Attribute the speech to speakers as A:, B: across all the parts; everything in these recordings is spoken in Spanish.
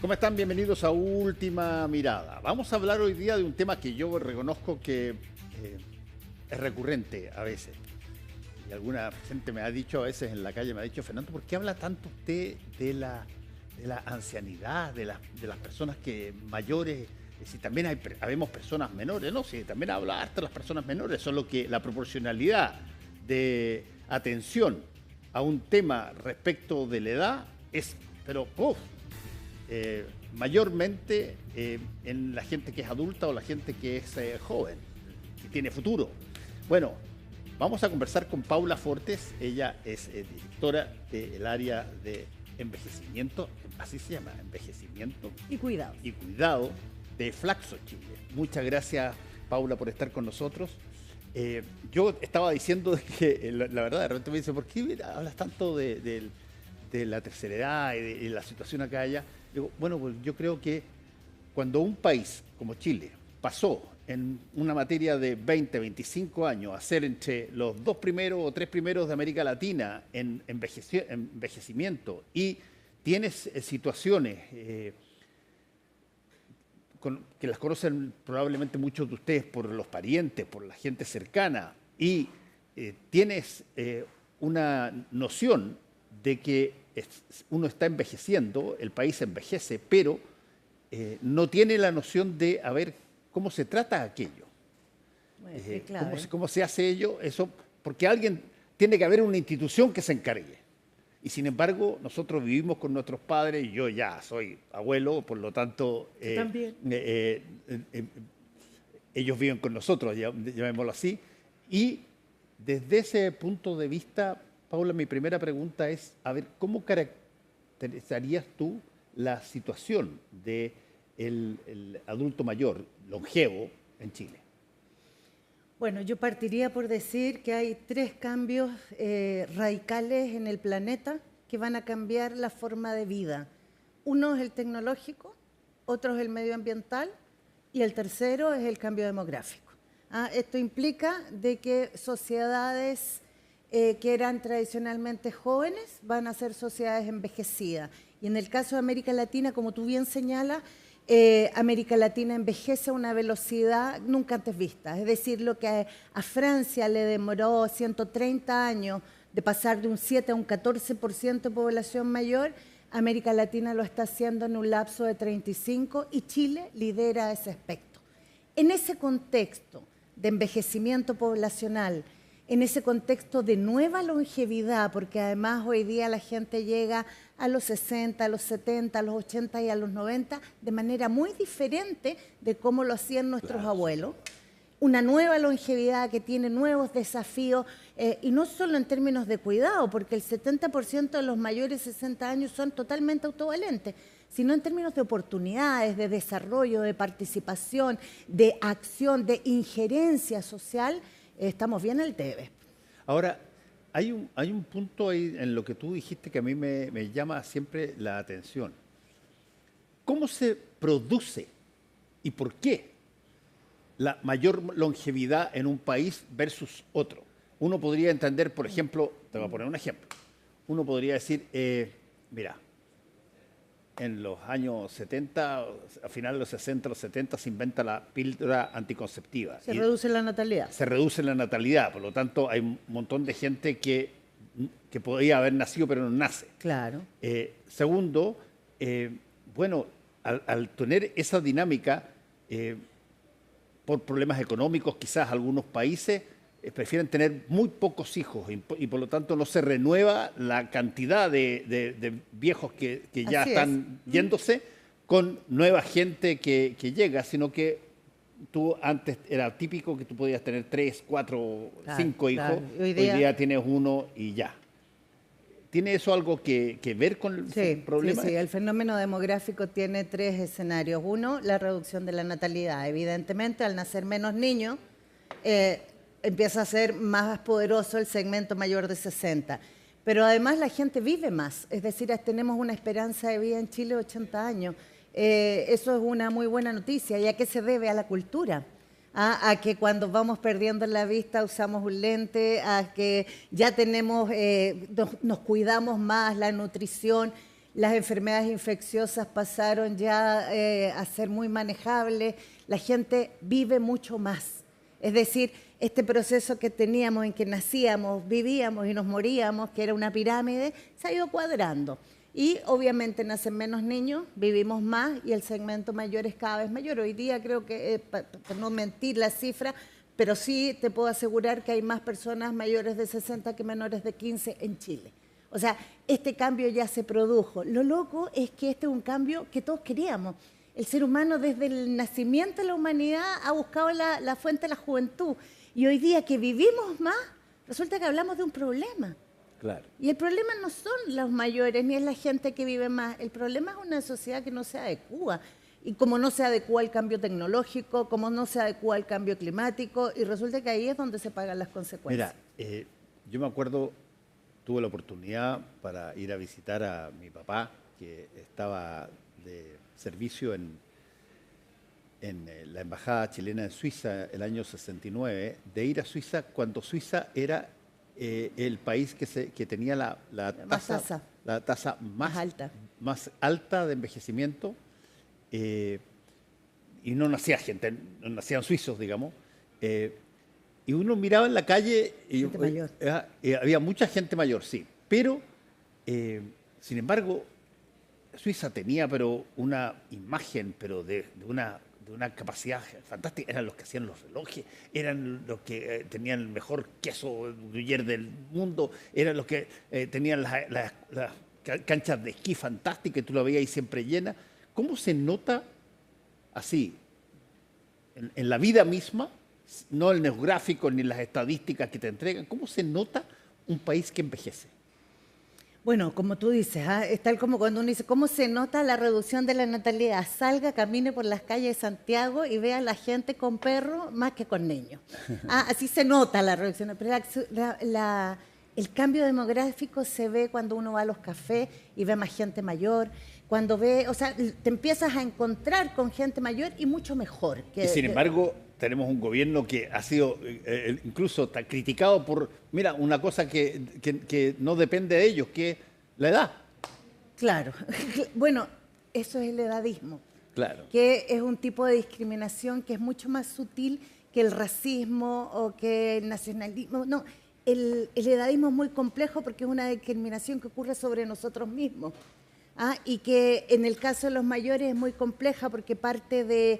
A: ¿Cómo están? Bienvenidos a Última Mirada. Vamos a hablar hoy día de un tema que yo reconozco que es recurrente a veces. Y alguna gente me ha dicho a veces en la calle, me ha dicho: Fernando, ¿por qué habla tanto usted de la ancianidad, de las personas que mayores? Si también habemos personas menores, ¿no? Si también habla harto de las personas menores, solo que la proporcionalidad de atención a un tema respecto de la edad es, pero mayormente en la gente que es adulta o la gente que es joven, que tiene futuro. Bueno, vamos a conversar con Paula Fortes. Ella es directora del área de envejecimiento, así se llama, envejecimiento
B: y
A: cuidado de Flaxo Chile. Muchas gracias, Paula, por estar con nosotros. Yo estaba diciendo que, la verdad, de repente me dice: ¿por qué hablas tanto de la tercera edad y de la situación acá allá? Digo, bueno, pues yo creo que cuando un país como Chile pasó en una materia de 20, 25 años a ser entre los 2 primeros o 3 primeros de América Latina en envejecimiento, y tienes situaciones que las conocen probablemente muchos de ustedes por los parientes, por la gente cercana, y tienes una noción de que uno está envejeciendo, el país envejece, pero no tiene la noción de a ver cómo se trata aquello.
B: Bueno, sí, claro,
A: cómo se hace eso, porque tiene que haber una institución que se encargue. Y sin embargo, nosotros vivimos con nuestros padres, y yo ya soy abuelo, por lo tanto,
B: también.
A: ellos viven con nosotros, llamémoslo así. Y desde ese punto de vista, Paula, mi primera pregunta es, a ver, ¿cómo caracterizarías tú la situación del adulto mayor, longevo, en Chile?
B: Bueno, yo partiría por decir que hay 3 cambios radicales en el planeta que van a cambiar la forma de vida. Uno es el tecnológico, otro es el medioambiental y el tercero es el cambio demográfico. Esto implica de que sociedades que eran tradicionalmente jóvenes van a ser sociedades envejecidas. Y en el caso de América Latina, como tú bien señalas, América Latina envejece a una velocidad nunca antes vista. Es decir, lo que a Francia le demoró 130 años de pasar de un 7 a un 14% de población mayor, América Latina lo está haciendo en un lapso de 35 y Chile lidera ese aspecto. En ese contexto de envejecimiento poblacional, en ese contexto de nueva longevidad, porque además hoy día la gente llega a los 60, a los 70, a los 80 y a los 90 de manera muy diferente de cómo lo hacían nuestros abuelos. Una nueva longevidad que tiene nuevos desafíos, y no solo en términos de cuidado, porque el 70% de los mayores de 60 años son totalmente autovalentes, sino en términos de oportunidades, de desarrollo, de participación, de acción, de injerencia social. Estamos bien al debe.
A: Ahora, hay un punto ahí en lo que tú dijiste que a mí me llama siempre la atención. ¿Cómo se produce y por qué la mayor longevidad en un país versus otro? Uno podría entender, por ejemplo, te voy a poner un ejemplo. Uno podría decir, mira, en los años 70, a finales de los 60, los 70, se inventa la píldora anticonceptiva.
B: Se reduce la natalidad.
A: Se reduce la natalidad, por lo tanto hay un montón de gente que podría haber nacido pero no nace.
B: Claro.
A: Segundo, bueno, al tener esa dinámica, por problemas económicos, quizás algunos países prefieren tener muy pocos hijos y por lo tanto no se renueva la cantidad de viejos que ya están yéndose con nueva gente que llega, sino que tú antes era típico que tú podías tener 3, 4, 5 hijos,
B: claro.
A: Hoy día tienes uno y ya. ¿Tiene eso algo que ver con el problema?
B: Sí, el fenómeno demográfico tiene 3 escenarios. Uno, la reducción de la natalidad. Evidentemente, al nacer menos niños, empieza a ser más poderoso el segmento mayor de 60. Pero además la gente vive más, es decir, tenemos una esperanza de vida en Chile de 80 años. Eso es una muy buena noticia. ¿Y a qué se debe? A la cultura. A que cuando vamos perdiendo la vista usamos un lente, a que ya tenemos, nos cuidamos más, la nutrición. las enfermedades infecciosas pasaron ya a ser muy manejables, la gente vive mucho más. Es decir, este proceso que teníamos en que nacíamos, vivíamos y nos moríamos, que era una pirámide, se ha ido cuadrando. Y obviamente nacen menos niños, vivimos más y el segmento mayor es cada vez mayor. Hoy día creo que, para no mentir la cifra, pero sí te puedo asegurar que hay más personas mayores de 60 que menores de 15 en Chile. O sea, este cambio ya se produjo. Lo loco es que este es un cambio que todos queríamos. El ser humano desde el nacimiento de la humanidad ha buscado la fuente de la juventud. Y hoy día que vivimos más, resulta que hablamos de un problema.
A: Claro.
B: Y el problema no son los mayores ni es la gente que vive más. El problema es una sociedad que no se adecúa. Y como no se adecúa al cambio tecnológico, como no se adecúa al cambio climático, y resulta que ahí es donde se pagan las consecuencias.
A: Mira, yo me acuerdo, tuve la oportunidad para ir a visitar a mi papá, que estaba de servicio en la Embajada Chilena en Suiza el año 69, de ir a Suiza cuando Suiza era el país que tenía la tasa más alta de envejecimiento, y no nacía gente, no nacían suizos, digamos, y uno miraba en la calle y había mucha gente mayor, sí, pero sin embargo Suiza tenía una imagen, pero de una capacidad fantástica. Eran los que hacían los relojes, eran los que tenían el mejor queso gruyère del mundo, eran los que tenían las canchas de esquí fantásticas, y tú la veías ahí siempre llena. ¿Cómo se nota así, en la vida misma, no el neográfico ni las estadísticas que te entregan, cómo se nota un país que envejece?
B: Bueno, como tú dices, es tal como cuando uno dice, ¿cómo se nota la reducción de la natalidad? Salga, camine por las calles de Santiago y vea a la gente con perros más que con niños. Así se nota la reducción. Pero el cambio demográfico se ve cuando uno va a los cafés y ve más gente mayor, cuando ve, o sea, te empiezas a encontrar con gente mayor y mucho mejor.
A: Y sin embargo, tenemos un gobierno que ha sido incluso criticado por, mira, una cosa que no depende de ellos, que es la edad.
B: Claro. Bueno, eso es el edadismo.
A: Claro.
B: Que es un tipo de discriminación que es mucho más sutil que el racismo o que el nacionalismo. No, el edadismo es muy complejo porque es una discriminación que ocurre sobre nosotros mismos. Y que en el caso de los mayores es muy compleja porque parte de...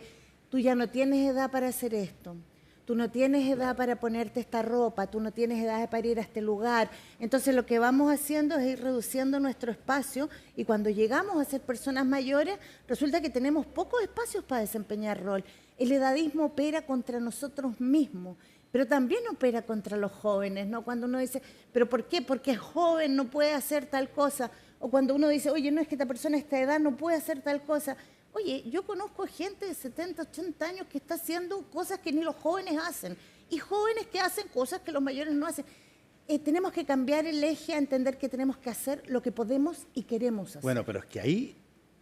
B: Tú ya no tienes edad para hacer esto, tú no tienes edad para ponerte esta ropa, tú no tienes edad para ir a este lugar. Entonces lo que vamos haciendo es ir reduciendo nuestro espacio y cuando llegamos a ser personas mayores resulta que tenemos pocos espacios para desempeñar rol. El edadismo opera contra nosotros mismos, pero también opera contra los jóvenes, ¿no? Cuando uno dice, ¿pero por qué? Porque es joven, no puede hacer tal cosa. O cuando uno dice, oye, no es que esta persona a esta edad no puede hacer tal cosa. Oye, yo conozco gente de 70, 80 años que está haciendo cosas que ni los jóvenes hacen y jóvenes que hacen cosas que los mayores no hacen. Tenemos que cambiar el eje a entender que tenemos que hacer lo que podemos y queremos hacer.
A: Bueno, pero es que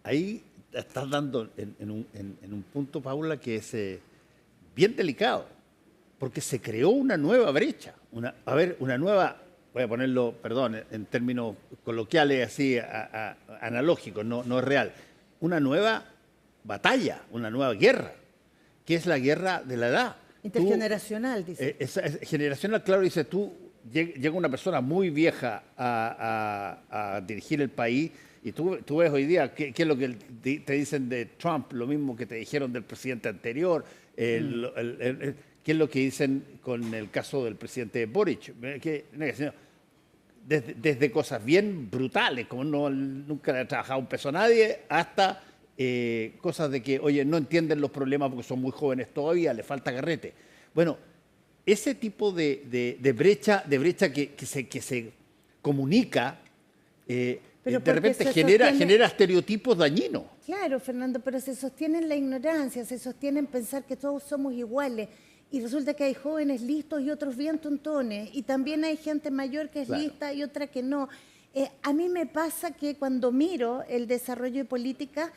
A: ahí estás dando en un punto, Paula, que es bien delicado, porque se creó una nueva brecha, una nueva, voy a ponerlo, perdón, en términos coloquiales así, analógicos, no es real, una nueva batalla, una nueva guerra, que es la guerra de la edad.
B: Intergeneracional, dice.
A: Es generacional, claro, dice tú, llega una persona muy vieja a dirigir el país y tú ves hoy día qué es lo que te dicen de Trump, lo mismo que te dijeron del presidente anterior, qué es lo que dicen con el caso del presidente Boric, desde cosas bien brutales, como nunca le ha trabajado un peso a nadie, hasta cosas de que, oye, no entienden los problemas porque son muy jóvenes todavía, le falta carrete. Bueno, ese tipo de brecha que se comunica, de repente genera estereotipos dañinos.
B: Claro, Fernando, pero se sostiene en la ignorancia, se sostiene en pensar que todos somos iguales. Y resulta que hay jóvenes listos y otros bien tontones. Y también hay gente mayor que es lista y otra que no. A mí me pasa que cuando miro el desarrollo de políticas,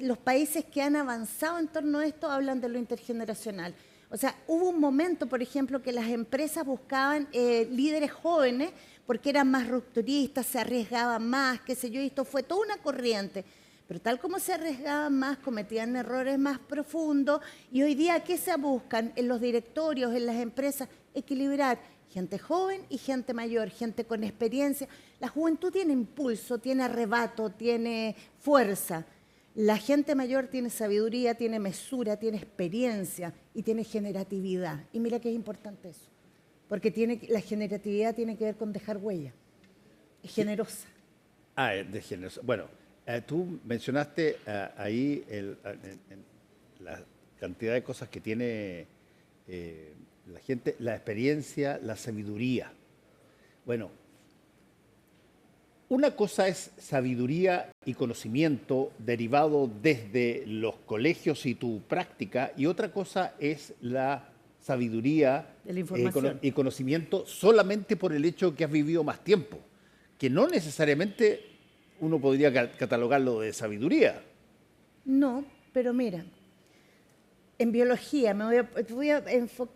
B: los países que han avanzado en torno a esto hablan de lo intergeneracional. O sea, hubo un momento, por ejemplo, que las empresas buscaban líderes jóvenes porque eran más rupturistas, se arriesgaban más, qué sé yo, y esto fue toda una corriente. Pero tal como se arriesgaban más, cometían errores más profundos, y hoy día, ¿qué se buscan en los directorios, en las empresas? Equilibrar gente joven y gente mayor, gente con experiencia. La juventud tiene impulso, tiene arrebato, tiene fuerza. La gente mayor tiene sabiduría, tiene mesura, tiene experiencia y tiene generatividad. Y mira que es importante eso, porque la generatividad tiene que ver con dejar huella. Es generosa.
A: De generosa. Bueno, tú mencionaste ahí la cantidad de cosas que tiene la gente, la experiencia, la sabiduría. Bueno, una cosa es sabiduría y conocimiento derivado desde los colegios y tu práctica, y otra cosa es la sabiduría
B: de la información.
A: Y conocimiento solamente por el hecho que has vivido más tiempo, que no necesariamente uno podría catalogarlo de sabiduría.
B: No, pero mira, en biología,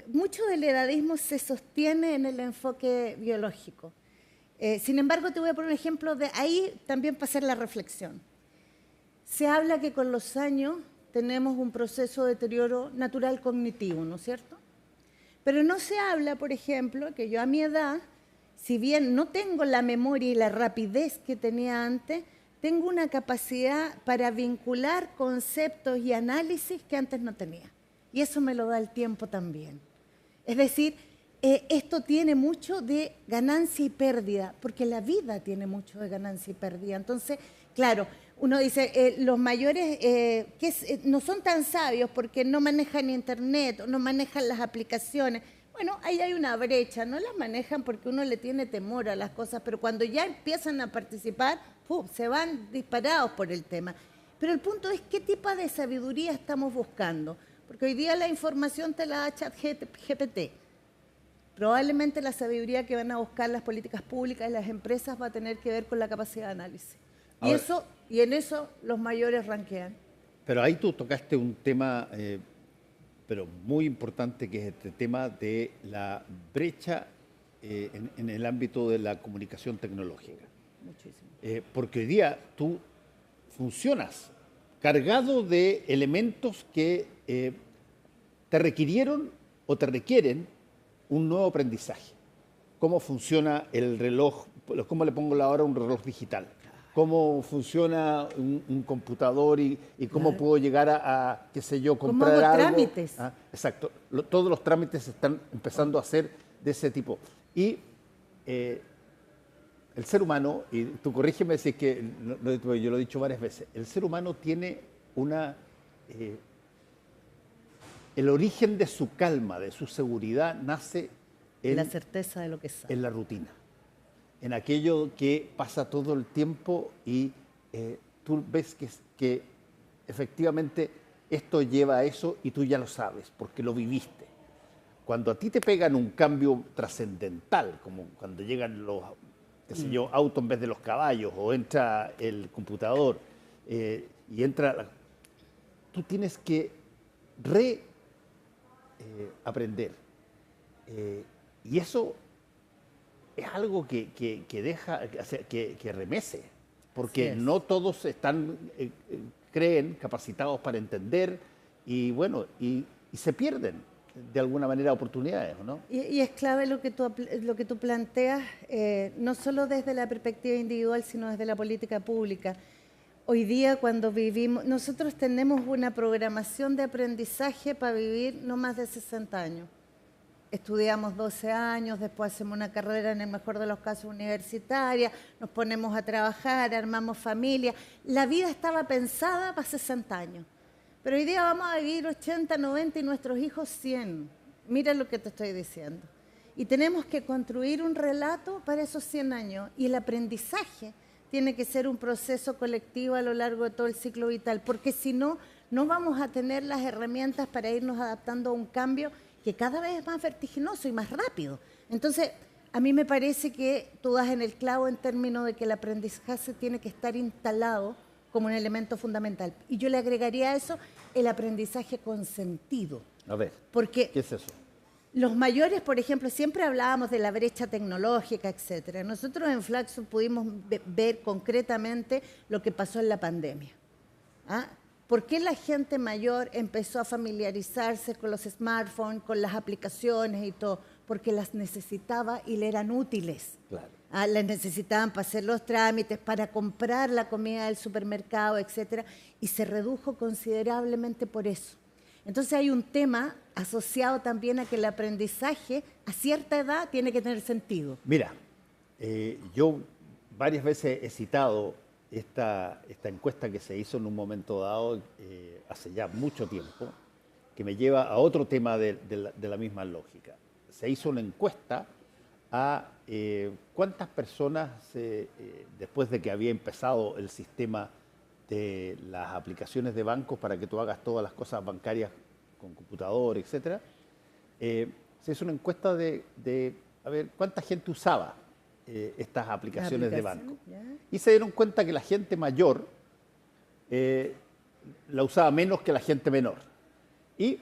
B: mucho del edadismo se sostiene en el enfoque biológico. Sin embargo, te voy a poner un ejemplo de ahí también para hacer la reflexión. Se habla que con los años tenemos un proceso de deterioro natural cognitivo, ¿no es cierto? Pero no se habla, por ejemplo, que yo a mi edad, si bien no tengo la memoria y la rapidez que tenía antes, tengo una capacidad para vincular conceptos y análisis que antes no tenía. Y eso me lo da el tiempo también. Es decir, esto tiene mucho de ganancia y pérdida, porque la vida tiene mucho de ganancia y pérdida. Entonces, claro, uno dice, los mayores no son tan sabios porque no manejan internet, no manejan las aplicaciones. Bueno, ahí hay una brecha, no las manejan porque uno le tiene temor a las cosas, pero cuando ya empiezan a participar, se van disparados por el tema. Pero el punto es qué tipo de sabiduría estamos buscando, porque hoy día la información te la da ChatGPT. Probablemente la sabiduría que van a buscar las políticas públicas y las empresas va a tener que ver con la capacidad de análisis. Y en eso los mayores ranquean.
A: Pero ahí tú tocaste un tema pero muy importante, que es este tema de la brecha en el ámbito de la comunicación tecnológica.
B: Muchísimo.
A: Porque hoy día tú funcionas cargado de elementos que te requirieron o te requieren un nuevo aprendizaje. ¿Cómo funciona el reloj? ¿Cómo le pongo ahora un reloj digital? ¿Cómo funciona un computador y cómo puedo llegar a, qué sé yo, comprar
B: ¿Cómo hago
A: algo?
B: trámites?
A: Exacto. Todos los trámites se están empezando a hacer de ese tipo. Y el ser humano, y tú corrígeme si es que yo lo he dicho varias veces, el ser humano tiene el origen de su calma, de su seguridad, nace en
B: la certeza de lo que sabe.
A: En la rutina, en aquello que pasa todo el tiempo y tú ves que efectivamente esto lleva a eso y tú ya lo sabes porque lo viviste. Cuando a ti te pegan un cambio trascendental, como cuando llegan los, qué sé yo, autos en vez de los caballos, o entra el computador y entra, tú tienes que aprender. Y eso es algo que deja, que remece, porque no todos creen capacitados para entender y bueno, y se pierden de alguna manera oportunidades, ¿no?
B: Y es clave lo que tú planteas, no solo desde la perspectiva individual, sino desde la política pública. Hoy día cuando vivimos, nosotros tenemos una programación de aprendizaje para vivir no más de 60 años. Estudiamos 12 años, después hacemos una carrera, en el mejor de los casos, universitaria, nos ponemos a trabajar, armamos familia. La vida estaba pensada para 60 años. Pero hoy día vamos a vivir 80, 90 y nuestros hijos 100. Mira lo que te estoy diciendo. Y tenemos que construir un relato para esos 100 años. Y el aprendizaje tiene que ser un proceso colectivo a lo largo de todo el ciclo vital, porque si no, no vamos a tener las herramientas para irnos adaptando a un cambio que cada vez es más vertiginoso y más rápido. Entonces, a mí me parece que tú das en el clavo en términos de que el aprendizaje tiene que estar instalado como un elemento fundamental. Y yo le agregaría a eso el aprendizaje con sentido.
A: A ver,
B: Porque
A: ¿qué es eso?
B: los mayores, por ejemplo, siempre hablábamos de la brecha tecnológica, etcétera. Nosotros en Flaxo pudimos ver concretamente lo que pasó en la pandemia. ¿Ah? ¿Por qué la gente mayor empezó a familiarizarse con los smartphones, con las aplicaciones y todo? Porque las necesitaba y le eran útiles.
A: Claro.
B: Las necesitaban para hacer los trámites, para comprar la comida del supermercado, etcétera, y se redujo considerablemente por eso. Entonces hay un tema asociado también a que el aprendizaje a cierta edad tiene que tener sentido.
A: Mira, yo varias veces he citado esta encuesta que se hizo en un momento dado, hace ya mucho tiempo, que me lleva a otro tema de la misma lógica. Se hizo una encuesta a cuántas personas, después de que había empezado el sistema de las aplicaciones de bancos para que tú hagas todas las cosas bancarias con computador, etcétera, se hizo una encuesta de a ver cuánta gente usaba estas aplicaciones de banco.
B: ¿Ya?
A: Y se dieron cuenta que la gente mayor la usaba menos que la gente menor. ¿Y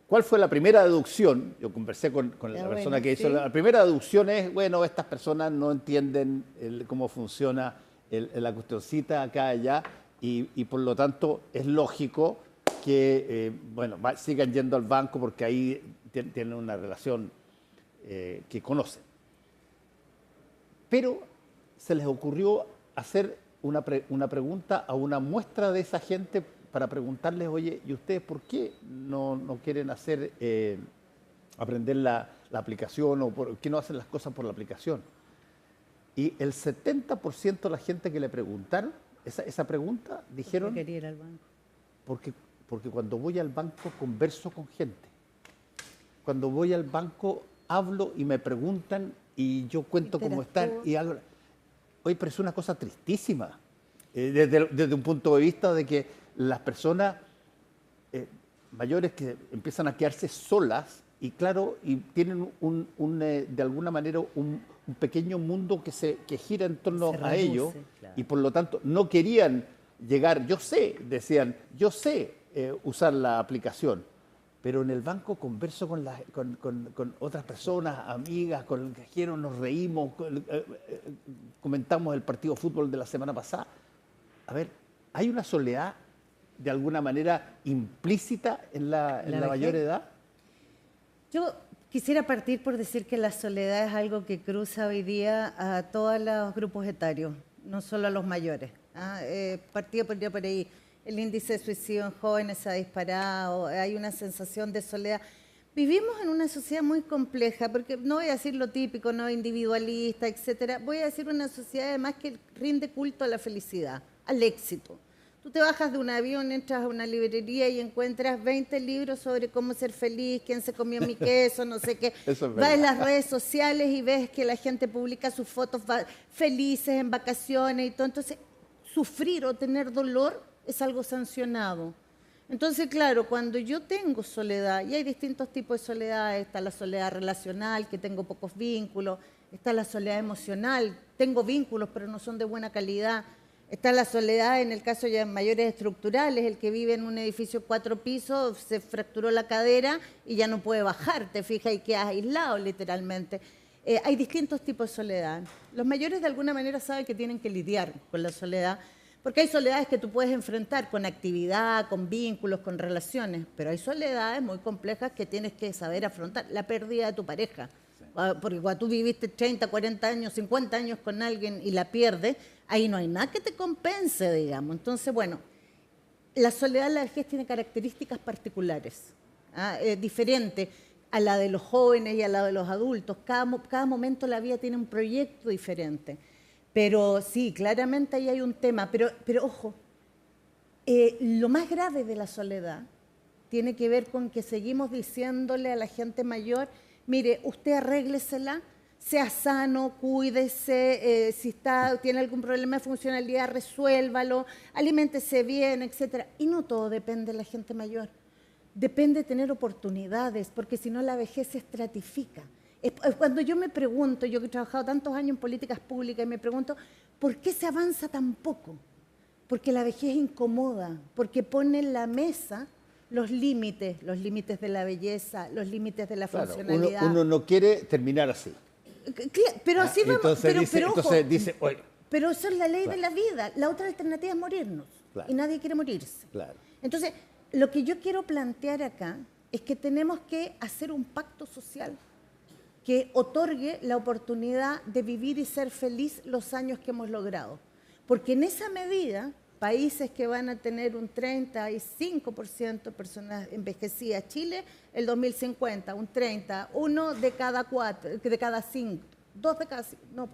A: cuál fue la primera deducción? Yo conversé con la persona que hizo. La primera deducción es, bueno, estas personas no entienden cómo funciona la cuestioncita acá allá y por lo tanto es lógico que sigan yendo al banco porque ahí tienen una relación que conocen. Pero se les ocurrió hacer una pregunta a una muestra de esa gente para preguntarles, oye, ¿y ustedes por qué no quieren aprender la aplicación o por qué no hacen las cosas por la aplicación? Y el 70% de la gente que le preguntaron esa pregunta dijeron,
B: quería ir al banco.
A: Porque cuando voy al banco converso con gente. Cuando voy al banco hablo y me preguntan y yo cuento cómo están. Y algo. Oye, pero es una cosa tristísima desde un punto de vista de que las personas mayores que empiezan a quedarse solas y claro, y tienen de alguna manera un pequeño mundo que gira en torno a ellos, claro. Y por lo tanto no querían llegar, decían, yo sé usar la aplicación, pero en el banco converso con otras personas, amigas, con el cajero, nos reímos, comentamos el partido de fútbol de la semana pasada. A ver, hay una soledad de alguna manera implícita en la mayor edad.
B: Yo quisiera partir por decir que la soledad es algo que cruza hoy día a todos los grupos etarios, no solo a los mayores. Partido por ahí. El índice de suicidio en jóvenes se ha disparado, hay una sensación de soledad. Vivimos en una sociedad muy compleja, porque no voy a decir lo típico, no individualista, etcétera. Voy a decir una sociedad además que rinde culto a la felicidad, al éxito. Tú te bajas de un avión, entras a una librería y encuentras 20 libros sobre cómo ser feliz, quién se comió mi queso, no sé qué. Vas en las redes sociales y ves que la gente publica sus fotos felices en vacaciones y todo. Entonces, sufrir o tener dolor es algo sancionado. Entonces, claro, cuando yo tengo soledad, y hay distintos tipos de soledad, está la soledad relacional, que tengo pocos vínculos, está la soledad emocional, tengo vínculos pero no son de buena calidad, está la soledad en el caso ya de mayores estructurales, el que vive en un edificio 4 pisos, se fracturó la cadera y ya no puede bajar, te fijas, y quedas aislado literalmente. Hay distintos tipos de soledad. Los mayores de alguna manera saben que tienen que lidiar con la soledad, porque hay soledades que tú puedes enfrentar con actividad, con vínculos, con relaciones, pero hay soledades muy complejas que tienes que saber afrontar. La pérdida de tu pareja, sí. Porque cuando tú viviste 30, 40 años, 50 años con alguien y la pierdes, ahí no hay nada que te compense, digamos. Entonces, bueno, la soledad en la vejez tiene características particulares, diferente a la de los jóvenes y a la de los adultos. Cada momento de la vida tiene un proyecto diferente. Pero sí, claramente ahí hay un tema. Pero ojo, lo más grave de la soledad tiene que ver con que seguimos diciéndole a la gente mayor, mire, usted arréglesela, sea sano, cuídese, si tiene algún problema de funcionalidad, resuélvalo, aliméntese bien, etc. Y no todo depende de la gente mayor. Depende de tener oportunidades, porque si no la vejez se estratifica. Cuando yo me pregunto, yo que he trabajado tantos años en políticas públicas, y me pregunto, ¿por qué se avanza tan poco? Porque la vejez incomoda, porque pone en la mesa los límites de la belleza, los límites de la
A: Claro,
B: funcionalidad.
A: uno no quiere terminar así.
B: Pero así vamos,
A: Entonces
B: pero ojo,
A: entonces dice, oye,
B: pero eso es la ley
A: Claro.
B: de la vida. La otra alternativa es morirnos.
A: Claro.
B: Y nadie quiere morirse.
A: claro,
B: Entonces, lo que yo quiero plantear acá es que tenemos que hacer un pacto social que otorgue la oportunidad de vivir y ser feliz los años que hemos logrado. Porque en esa medida, países que van a tener un 35% de personas envejecidas, Chile el 2050, un 30, uno de cada 4, de cada 5, dos de cada 5, no,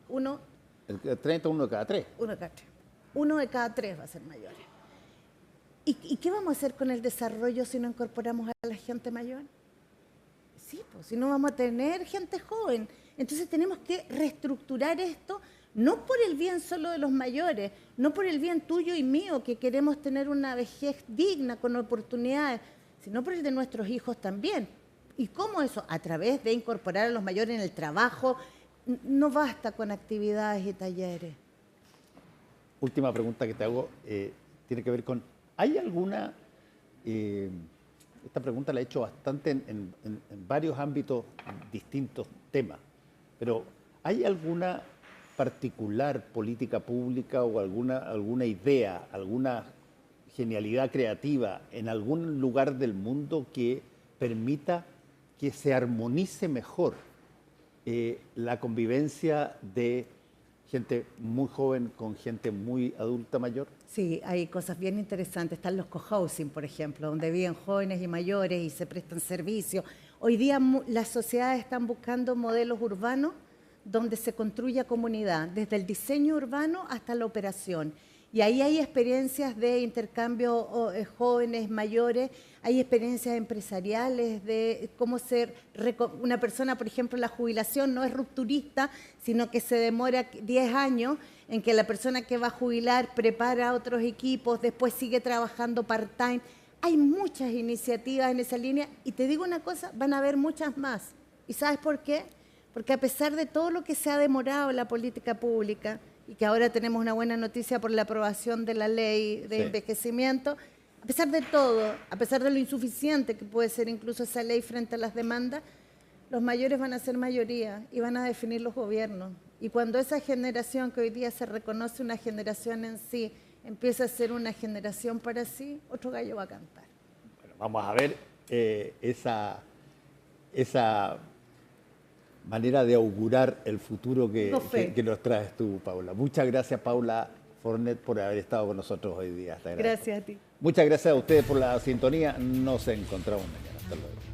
B: uno
A: el 30, uno de cada 3.
B: uno de cada 3. Uno de cada 3 va a ser mayores. ¿Y qué vamos a hacer con el desarrollo si no incorporamos a la gente mayor? Sí, pues si no vamos a tener gente joven. Entonces tenemos que reestructurar esto, no por el bien solo de los mayores, no por el bien tuyo y mío, que queremos tener una vejez digna, con oportunidades, sino por el de nuestros hijos también. ¿Y cómo eso? A través de incorporar a los mayores en el trabajo. No basta con actividades y talleres.
A: Última pregunta que te hago tiene que ver con, ¿hay alguna, esta pregunta la he hecho bastante en varios ámbitos, distintos temas, pero ¿hay alguna particular política pública o alguna idea, alguna genialidad creativa en algún lugar del mundo que permita que se armonice mejor la convivencia de gente muy joven con gente muy adulta mayor?
B: Sí, hay cosas bien interesantes. Están los cohousing, por ejemplo, donde viven jóvenes y mayores y se prestan servicios. Hoy día las sociedades están buscando modelos urbanos donde se construya comunidad, desde el diseño urbano hasta la operación. Y ahí hay experiencias de intercambio jóvenes, mayores, hay experiencias empresariales de cómo ser una persona, por ejemplo, la jubilación no es rupturista, sino que se demora 10 años en que la persona que va a jubilar prepara otros equipos, después sigue trabajando part-time. Hay muchas iniciativas en esa línea y te digo una cosa, van a haber muchas más. ¿Y sabes por qué? Porque a pesar de todo lo que se ha demorado en la política pública, y que ahora tenemos una buena noticia por la aprobación de la ley de envejecimiento, a pesar de todo, a pesar de lo insuficiente que puede ser incluso esa ley frente a las demandas, los mayores van a ser mayoría y van a definir los gobiernos. Y cuando esa generación que hoy día se reconoce una generación en sí, empieza a ser una generación para sí, otro gallo va a cantar.
A: Bueno, vamos a ver esa manera de augurar el futuro que nos traes tú, Paula. Muchas gracias, Paula Fornet, por haber estado con nosotros hoy día.
B: Gracias a ti.
A: Muchas gracias a ustedes por la sintonía. Nos encontramos mañana. Hasta luego.